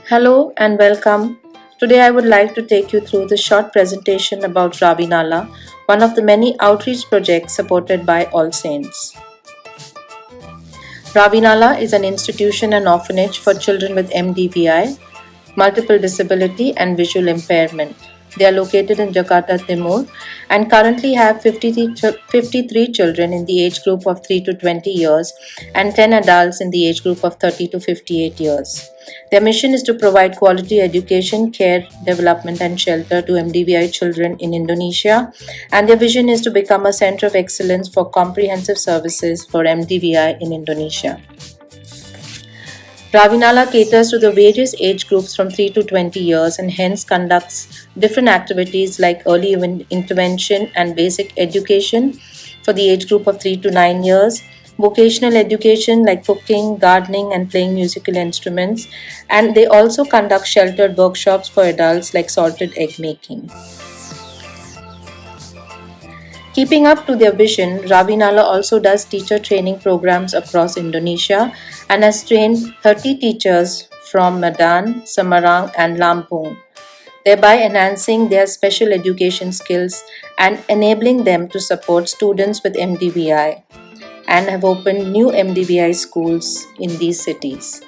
Hello and welcome. Today I would like to take you through the short presentation about Ravi Nala, one of the many outreach projects supported by All Saints. Ravi Nala is an institution and orphanage for children with MDVI, multiple disability and visual impairment. They are located in Jakarta, Timur, and currently have 53 children in the age group of 3 to 20 years and 10 adults in the age group of 30 to 58 years. Their mission is to provide quality education, care, development, and shelter to MDVI children in Indonesia, and their vision is to become a center of excellence for comprehensive services for MDVI in Indonesia. Ravi Nala caters to the various age groups from 3 to 20 years and hence conducts different activities like early intervention and basic education for the age group of 3 to 9 years, vocational education like cooking, gardening, and playing musical instruments, and they also conduct sheltered workshops for adults like salted egg making. Keeping up to their vision, Ravi Nala also does teacher training programs across Indonesia and has trained 30 teachers from Medan, Semarang, and Lampung, thereby enhancing their special education skills and enabling them to support students with MDVI, and have opened new MDVI schools in these cities.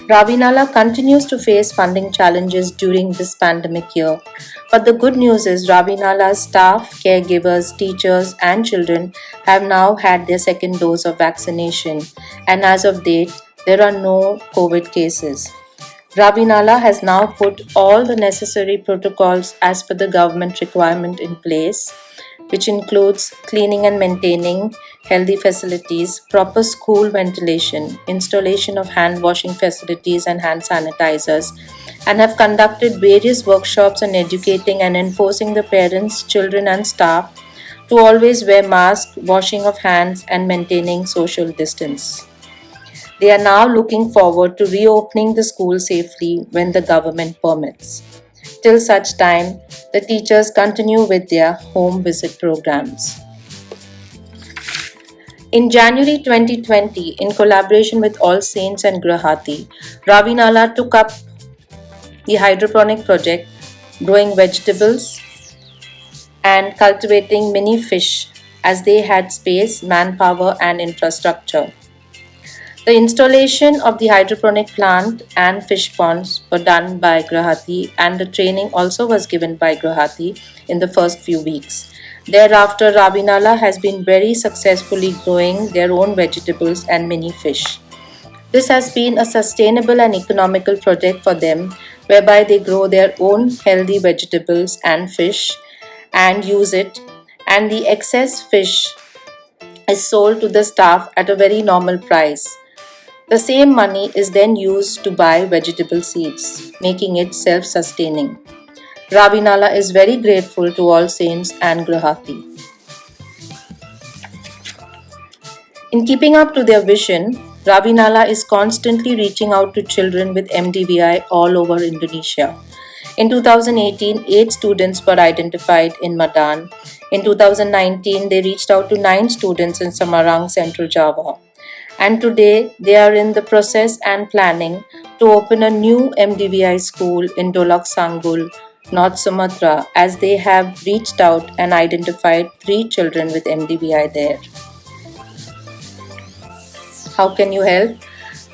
Ravi Nala continues to face funding challenges during this pandemic year. But the good news is Ravi Nala's staff, caregivers, teachers, and children have now had their second dose of vaccination, and as of date, there are no COVID cases. Ravi Nala has now put all the necessary protocols as per the government requirement in place, which includes cleaning and maintaining healthy facilities, proper school ventilation, installation of hand washing facilities and hand sanitizers, and have conducted various workshops on educating and enforcing the parents, children, and staff to always wear masks, washing of hands, and maintaining social distance. They are now looking forward to reopening the school safely when the government permits. Till such time, the teachers continue with their home visit programs. In January 2020, in collaboration with All Saints and Grahati, Ravi Nala took up the hydroponic project, growing vegetables and cultivating mini fish as they had space, manpower, and infrastructure. The installation of the hydroponic plant and fish ponds were done by Grahati, and the training also was given by Grahati in the first few weeks. Thereafter, Ravi Nala has been very successfully growing their own vegetables and mini fish. This has been a sustainable and economical project for them, whereby they grow their own healthy vegetables and fish and use it, and the excess fish is sold to the staff at a very normal price. The same money is then used to buy vegetable seeds, making it self sustaining. Ravi Nala is very grateful to All Saints and Grahati. In keeping up to their vision, Ravi Nala is constantly reaching out to children with MDVI all over Indonesia. In 2018, 8 students were identified in Medan. In 2019, they reached out to 9 students in Semarang, Central Java. And today, they are in the process and planning to open a new MDVI school in Dolok Sanggul, North Sumatra, as they have reached out and identified 3 children with MDVI there. How can you help?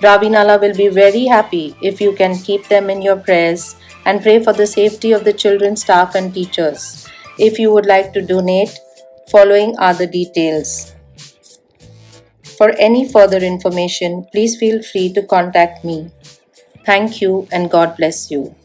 Ravi Nala will be very happy if you can keep them in your prayers and pray for the safety of the children, staff, and teachers. If you would like to donate, following are the details. For any further information, please feel free to contact me. Thank you and God bless you.